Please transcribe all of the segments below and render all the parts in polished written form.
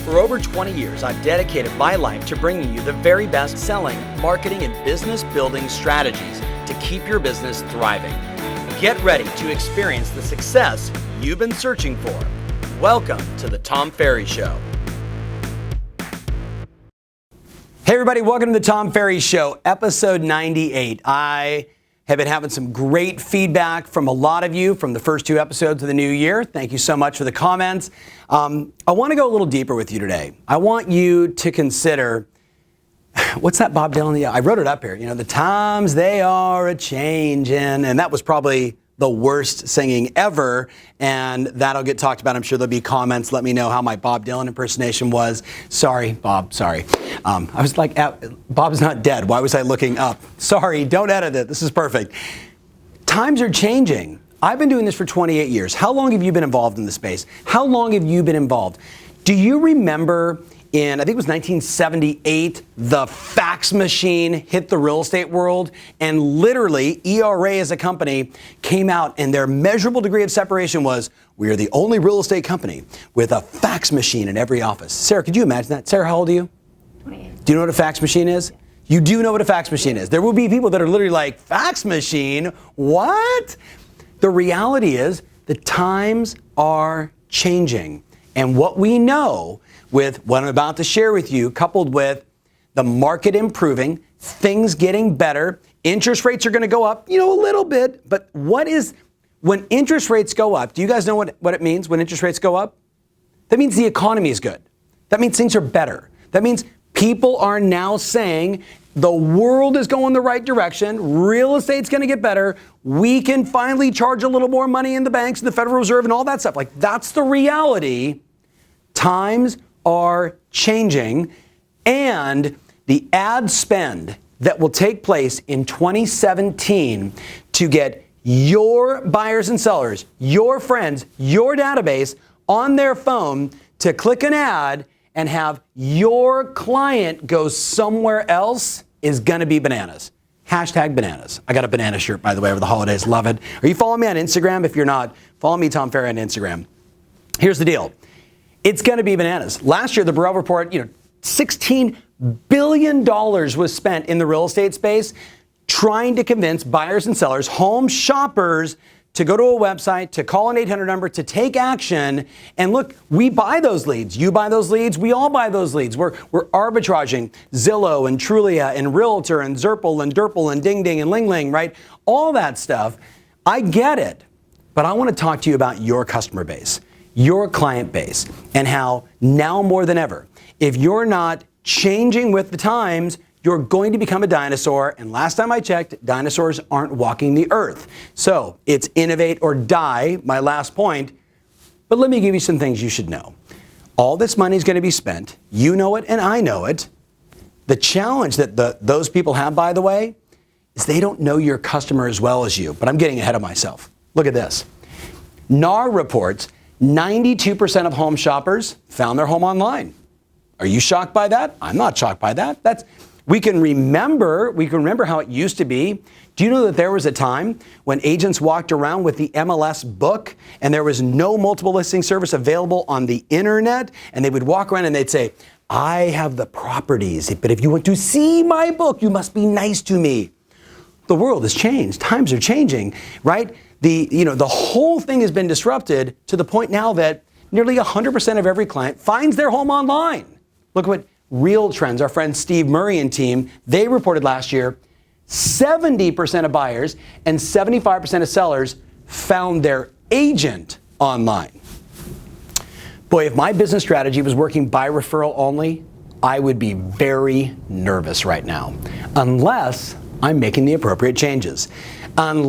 For over 20 years, I've dedicated my life to bringing you the very best selling, marketing, and business building strategies to keep your business thriving. Get ready to experience the success you've been searching for. Welcome to the Tom Ferry Show. Hey everybody, welcome to the Tom Ferry Show, episode 98. I have been having some great feedback from a lot of you from the first two episodes of the new year. Thank you so much for the comments. I want to go a little deeper with you today. I want you to consider, what's that Bob Dylan? Yeah, I wrote it up here. You know, the times they are a-changin', and that was probably the worst singing ever, and that'll get talked about. I'm sure there'll be comments. Let me know how my Bob Dylan impersonation was. Sorry, Bob, sorry. I was like, Bob's not dead. Why was I looking up? Sorry, don't edit it. This is perfect. Times are changing. I've been doing this for 28 years. How long have you been involved in the space? How long have you been involved? Do you remember in, I think it was 1978, the fax machine hit the real estate world, and literally ERA as a company came out, and their measurable degree of separation was, we are the only real estate company with a fax machine in every office. Sarah, could you imagine that? Sarah, how old are you? 28. Do you know what a fax machine is? You do know what a fax machine is. There will be people that are literally like, fax machine? What? The reality is the times are changing. And what we know with what I'm about to share with you, coupled with the market improving, things getting better, interest rates are going to go up, a little bit. But when interest rates go up, do you guys know what it means when interest rates go up? That means the economy is good. That means things are better. That means people are now saying the world is going the right direction. Real estate's going to get better. We can finally charge a little more money in the banks and the Federal Reserve and all that stuff. Like, that's the reality. Times are changing, and the ad spend that will take place in 2017 to get your buyers and sellers, your friends, your database on their phone to click an ad and have your client go somewhere else is going to be bananas. Hashtag bananas. I got a banana shirt, by the way, over the holidays. Love it. Are you following me on Instagram? If you're not, follow me, Tom Ferry, on Instagram. Here's the deal. It's going to be bananas. Last year, the Zillow Report, $16 billion was spent in the real estate space trying to convince buyers and sellers, home shoppers, to go to a website, to call an 800 number, to take action. And look, we buy those leads. You buy those leads. We all buy those leads. We're arbitraging Zillow and Trulia and Realtor and Zerple and Derple and Ding Ding and Ling Ling, right? All that stuff. I get it. But I want to talk to you about your customer base, your client base, and how now more than ever, if you're not changing with the times, you're going to become a dinosaur. And last time I checked, dinosaurs aren't walking the earth. So it's innovate or die, my last point. But let me give you some things you should know. All this money is going to be spent. You know it and I know it. The challenge that those people have, by the way, is they don't know your customer as well as you. But I'm getting ahead of myself. Look at this. NAR reports 92% of home shoppers found their home online. Are you shocked by that? I'm not shocked by that. We can remember how it used to be. Do you know that there was a time when agents walked around with the MLS book and there was no multiple listing service available on the internet, and they would walk around and they'd say, I have the properties, but if you want to see my book, you must be nice to me. The world has changed. Times are changing, right? The whole thing has been disrupted to the point now that nearly 100% of every client finds their home online. Look what Real Trends, our friend Steve Murray and team, they reported last year 70% of buyers and 75% of sellers found their agent online. Boy, if my business strategy was working by referral only, I would be very nervous right now, unless I'm making the appropriate changes. Then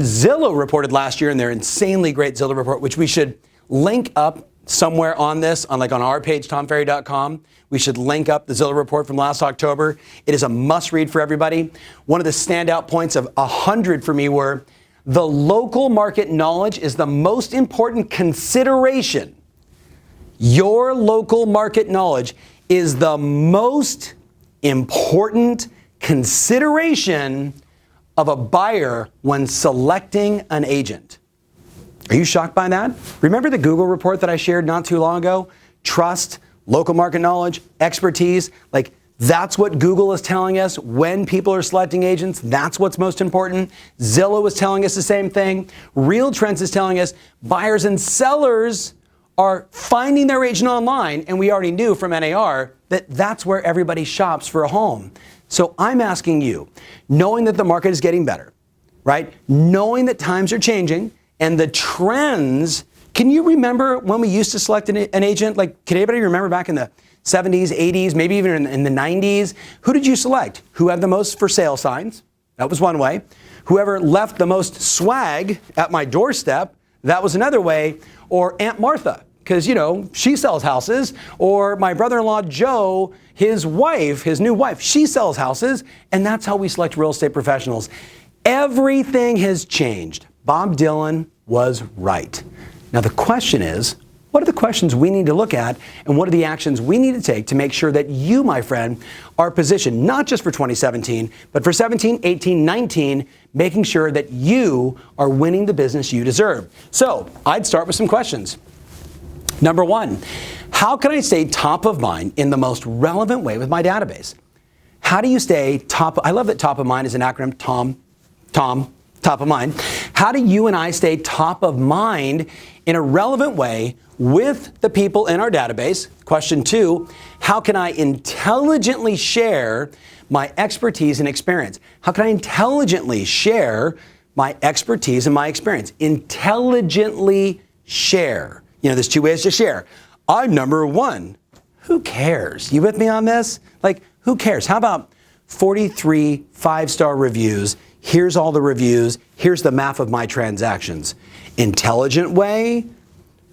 Zillow reported last year in their insanely great Zillow report, which we should link up somewhere on this, on our page, TomFerry.com. We should link up the Zillow report from last October. It is a must-read for everybody. One of the standout points of 100 for me were, the local market knowledge is the most important consideration. Your local market knowledge is the most important consideration of a buyer when selecting an agent. Are you shocked by that? Remember the Google report that I shared not too long ago? Trust, local market knowledge, expertise, like that's what Google is telling us when people are selecting agents. That's what's most important. Zillow is telling us the same thing. Real Trends is telling us buyers and sellers are finding their agent online, and we already knew from NAR that that's where everybody shops for a home. So I'm asking you, knowing that the market is getting better, right? Knowing that times are changing and the trends, can you remember when we used to select an agent? Like, can anybody remember back in the 70s, 80s, maybe even in the 90s? Who did you select? Who had the most for sale signs? That was one way. Whoever left the most swag at my doorstep, that was another way. Or Aunt Martha, because, you know, she sells houses. Or my brother-in-law Joe, his wife, his new wife, she sells houses. And that's how we select real estate professionals. Everything has changed. Bob Dylan was right. Now the question is, what are the questions we need to look at, and what are the actions we need to take to make sure that you, my friend, are positioned not just for 2017, but for 17, 18, 19, making sure that you are winning the business you deserve. So I'd start with some questions. Number one, how can I stay top of mind in the most relevant way with my database? How do you stay top? I love that top of mind is an acronym, Tom, top of mind. How do you and I stay top of mind in a relevant way with the people in our database? Question two, how can I intelligently share my expertise and experience? How can I intelligently share my expertise and my experience? Intelligently share. You know, there's two ways to share. I'm number one. Who cares? You with me on this? Like, who cares? How about 43 five-star reviews? Here's all the reviews. Here's the map of my transactions. Intelligent way,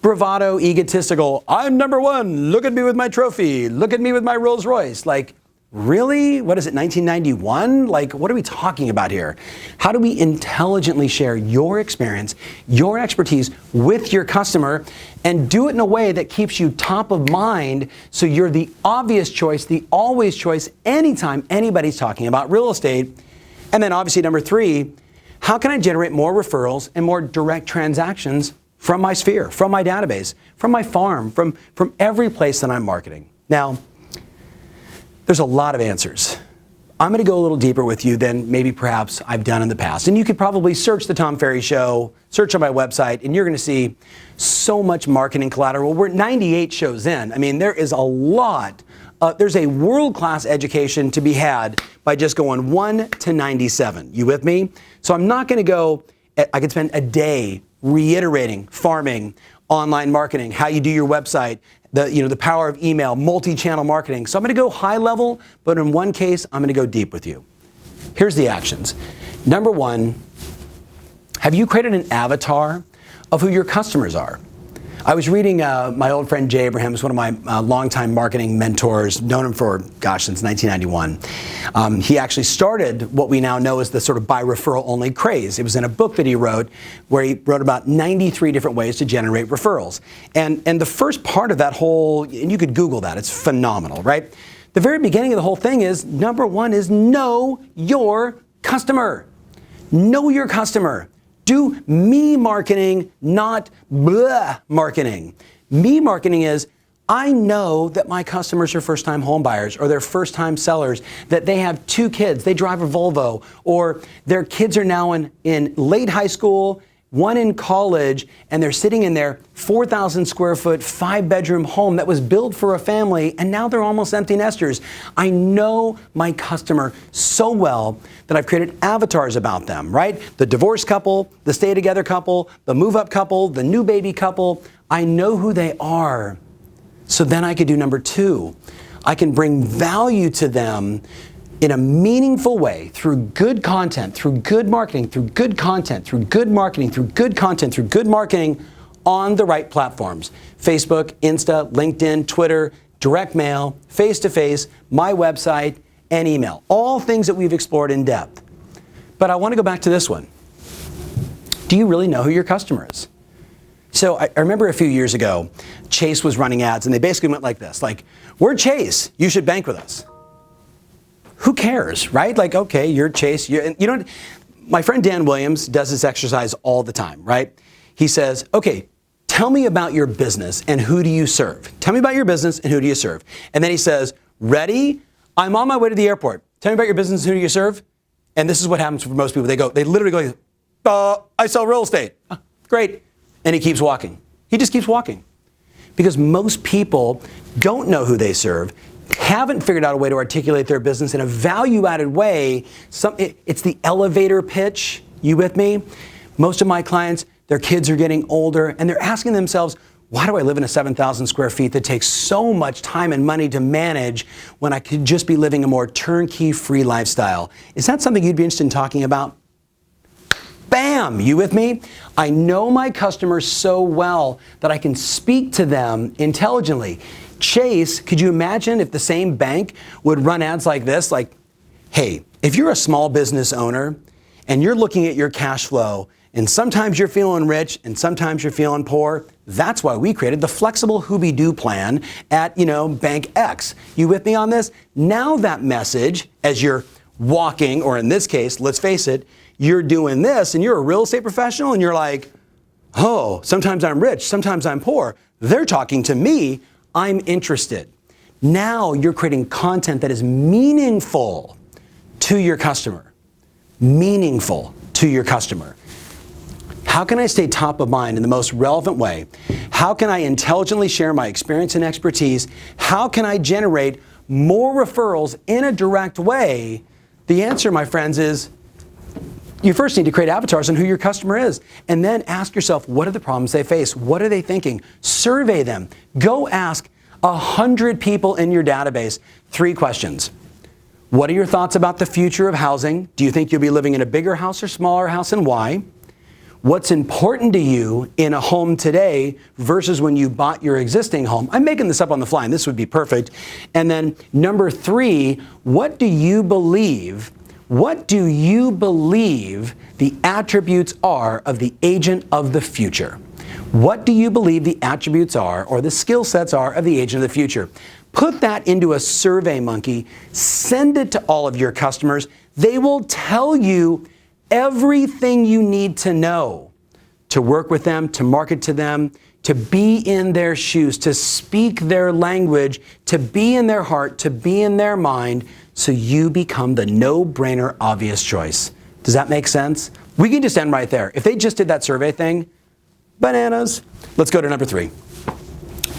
bravado, egotistical. I'm number one. Look at me with my trophy. Look at me with my Rolls Royce. Like, really? What is it, 1991? Like, what are we talking about here? How do we intelligently share your experience, your expertise with your customer, and do it in a way that keeps you top of mind so you're the obvious choice, the always choice, anytime anybody's talking about real estate? And then obviously number three, how can I generate more referrals and more direct transactions from my sphere, from my database, from my farm, from every place that I'm marketing? Now, there's a lot of answers. I'm going to go a little deeper with you than maybe perhaps I've done in the past. And you could probably search the Tom Ferry Show, search on my website, and you're going to see so much marketing collateral. We're 98 shows in. I mean, there is a lot. There's a world-class education to be had by just going 1 to 97. You with me? So I'm not going to go, I could spend a day reiterating farming, online marketing, how you do your website, the power of email, multi-channel marketing. So I'm going to go high level, but in one case, I'm going to go deep with you. Here's the actions. Number one, have you created an avatar of who your customers are? I was reading my old friend Jay Abraham, who's one of my longtime marketing mentors, known him for, since 1991. He actually started what we now know as the sort of by referral only craze. It was in a book that he wrote where he wrote about 93 different ways to generate referrals. And the first part of that whole, and you could Google that, it's phenomenal, right? The very beginning of the whole thing is, number one is know your customer. Know your customer. Do me marketing, not blah marketing. Me marketing is, I know that my customers are first-time home buyers or they're first-time sellers, that they have 2 kids, they drive a Volvo, or their kids are now in late high school, one in college, and they're sitting in their 4,000 square foot, 5-bedroom home that was built for a family, and now they're almost empty nesters. I know my customer so well that I've created avatars about them, right? The divorced couple, the stay-together couple, the move-up couple, the new baby couple. I know who they are. So then I could do number 2. I can bring value to them in a meaningful way through good content, through good marketing, through good content, through good marketing, through good content, through good marketing on the right platforms. Facebook, Insta, LinkedIn, Twitter, direct mail, face-to-face, my website, and email. All things that we've explored in depth. But I want to go back to this one. Do you really know who your customer is? So I remember a few years ago, Chase was running ads, and they basically went like this, like, we're Chase, you should bank with us. Who cares, right? Like, okay, you're Chase. My friend Dan Williams does this exercise all the time, right? he says, okay, tell me about your business and who do you serve? Tell me about your business and who do you serve? And then he says, ready? I'm on my way to the airport. Tell me about your business and who do you serve? And this is what happens for most people. They literally go, I sell real estate. Great. And he keeps walking. He just keeps walking. Because most people don't know who they serve, haven't figured out a way to articulate their business in a value-added way. It's the elevator pitch. You with me? Most of my clients, their kids are getting older, and they're asking themselves, why do I live in a 7,000 square feet that takes so much time and money to manage when I could just be living a more turnkey, free lifestyle? Is that something you'd be interested in talking about? Bam! You with me? I know my customers so well that I can speak to them intelligently. Chase, could you imagine if the same bank would run ads like this? Like, hey, if you're a small business owner and you're looking at your cash flow and sometimes you're feeling rich and sometimes you're feeling poor, that's why we created the flexible Hooby-Doo plan at, Bank X. You with me on this? Now that message, as you're walking, or in this case, let's face it, you're doing this and you're a real estate professional and you're like, oh, sometimes I'm rich, sometimes I'm poor. They're talking to me, I'm interested. Now you're creating content that is meaningful to your customer. Meaningful to your customer. How can I stay top of mind in the most relevant way? How can I intelligently share my experience and expertise? How can I generate more referrals in a direct way? The answer, my friends, is you first need to create avatars on who your customer is, and then ask yourself, what are the problems they face? What are they thinking? Survey them. Go ask 100 people in your database 3 questions. What are your thoughts about the future of housing? Do you think you'll be living in a bigger house or smaller house, and why? What's important to you in a home today versus when you bought your existing home? I'm making this up on the fly, and this would be perfect. And then number 3, what do you believe the attributes are of the agent of the future? What do you believe the attributes are, or the skill sets are, of the agent of the future? Put that into a survey monkey, send it to all of your customers. They will tell you everything you need to know to work with them, to market to them, to be in their shoes, to speak their language, to be in their heart, to be in their mind, so you become the no-brainer obvious choice. Does that make sense? We can just end right there. If they just did that survey thing, bananas. Let's go to number 3.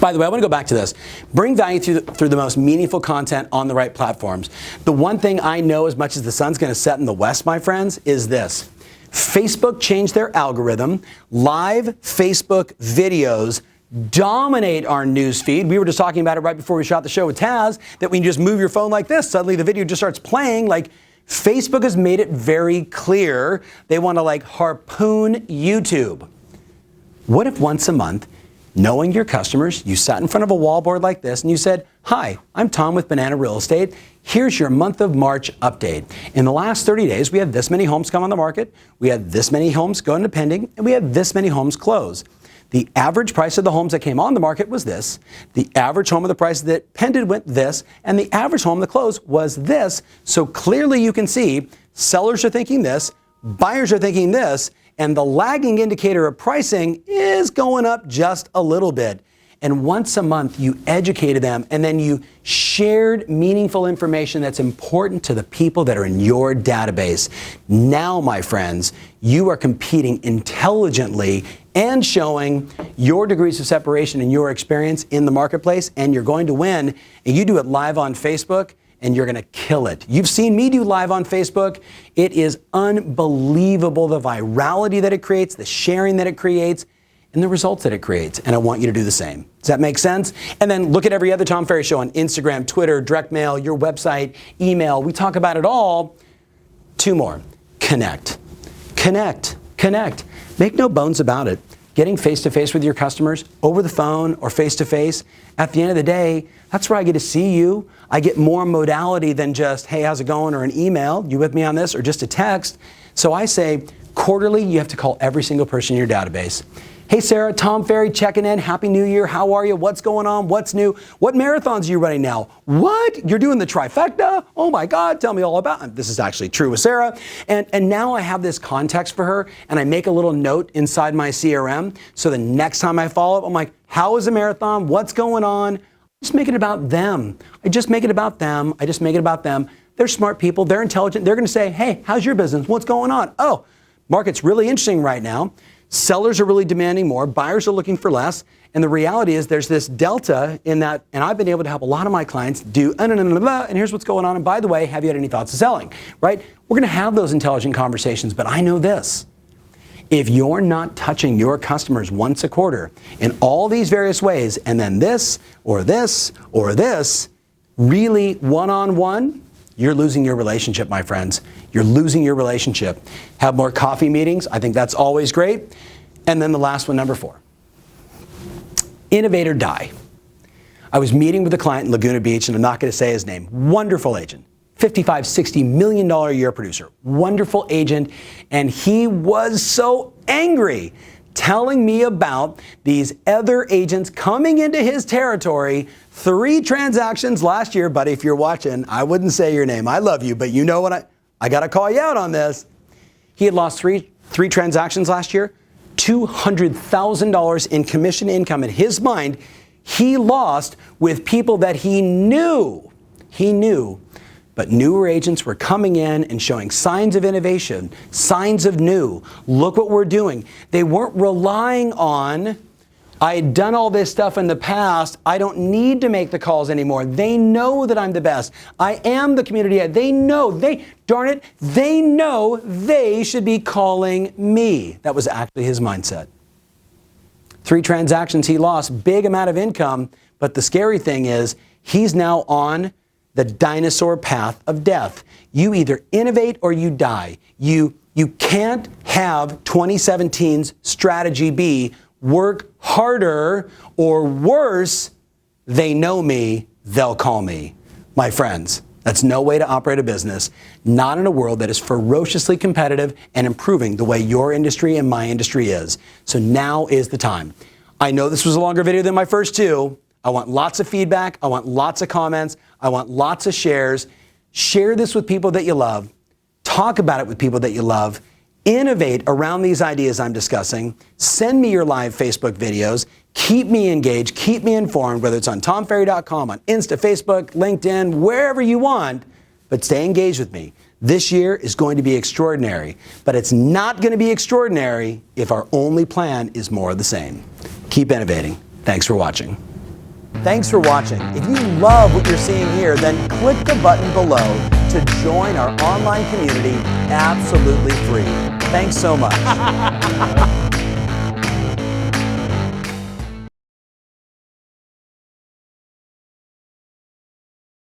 By the way, I want to go back to this. Bring value through the most meaningful content on the right platforms. The one thing I know as much as the sun's going to set in the west, my friends, is this. Facebook changed their algorithm. Live Facebook videos dominate our news feed. We were just talking about it right before we shot the show with Taz, that when you just move your phone like this, suddenly the video just starts playing. Like, Facebook has made it very clear they want to harpoon YouTube. What if once a month, knowing your customers, you sat in front of a wallboard like this and you said, hi, I'm Tom with Banana Real Estate. Here's your month of March update. In the last 30 days, we had this many homes come on the market, we had this many homes go into pending, and we had this many homes close. The average price of the homes that came on the market was this. The average home of the price that pended went this, and the average home that closed was this. So clearly you can see sellers are thinking this, buyers are thinking this, and the lagging indicator of pricing is going up just a little bit. And once a month, you educated them, and then you shared meaningful information that's important to the people that are in your database. Now, my friends, you are competing intelligently and showing your degrees of separation and your experience in the marketplace, and you're going to win. And you do it live on Facebook, and you're going to kill it. You've seen me do live on Facebook. It is unbelievable, the virality that it creates, the sharing that it creates, and the results that it creates. And I want you to do the same. Does that make sense? And then look at every other Tom Ferry show on Instagram, Twitter, direct mail, your website, email. We talk about it all. 2 more. Connect. Connect. Connect. Make no bones about it. Getting face-to-face with your customers, over the phone or face-to-face, at the end of the day, that's where I get to see you. I get more modality than just, hey, how's it going, or an email, you with me on this, or just a text. So I say, quarterly, you have to call every single person in your database. Hey Sarah, Tom Ferry checking in. Happy New Year. How are you? What's going on? What's new? What marathons are you running now? What? You're doing the trifecta? Oh my God, tell me all about it. This is actually true with Sarah. And now I have this context for her, and I make a little note inside my CRM. So the next time I follow up, I'm like, how is the marathon? What's going on? Just make it about them. I just make it about them. I just make it about them. They're smart people. They're intelligent. They're going to say, hey, how's your business? What's going on? Oh, market's really interesting right now. Sellers are really demanding more. Buyers are looking for less. And the reality is there's this delta in that, and I've been able to help a lot of my clients do, and here's what's going on. And by the way, have you had any thoughts of selling, right? We're going to have those intelligent conversations, but I know this. If you're not touching your customers once a quarter in all these various ways, and then this, or this, or this, really one-on-one, you're losing your relationship, my friends. You're losing your relationship. Have more coffee meetings. I think that's always great. And then the last one, number 4. Innovator Die. I was meeting with a client in Laguna Beach, and I'm not going to say his name. Wonderful agent. $55, $60 million a year producer. Wonderful agent. And he was so angry, telling me about these other agents coming into his territory. 3 transactions last year, buddy, if you're watching, I wouldn't say your name. I love you, but you know what? I got to call you out on this. He had lost three transactions last year, $200,000 in commission income in his mind. He lost with people that he knew, but newer agents were coming in and showing signs of innovation, signs of new. Look what we're doing. They weren't relying on, I had done all this stuff in the past. I don't need to make the calls anymore. They know that I'm the best. I am the community. They know, darn it, they know they should be calling me. That was actually his mindset. 3 transactions he lost, big amount of income, but the scary thing is he's now on the dinosaur path of death. You either innovate or you die. You can't have 2017's strategy be work harder, or worse, they know me, they'll call me. My friends, that's no way to operate a business, not in a world that is ferociously competitive and improving the way your industry and my industry is. So now is the time. I know this was a longer video than my first 2. I want lots of feedback. I want lots of comments. I want lots of shares. Share this with people that you love. Talk about it with people that you love. Innovate around these ideas I'm discussing. Send me your live Facebook videos. Keep me engaged. Keep me informed, whether it's on TomFerry.com, on Insta, Facebook, LinkedIn, wherever you want. But stay engaged with me. This year is going to be extraordinary, but it's not going to be extraordinary if our only plan is more of the same. Keep innovating. Thanks for watching. Thanks for watching. If you love what you're seeing here, then click the button below to join our online community absolutely free. Thanks so much.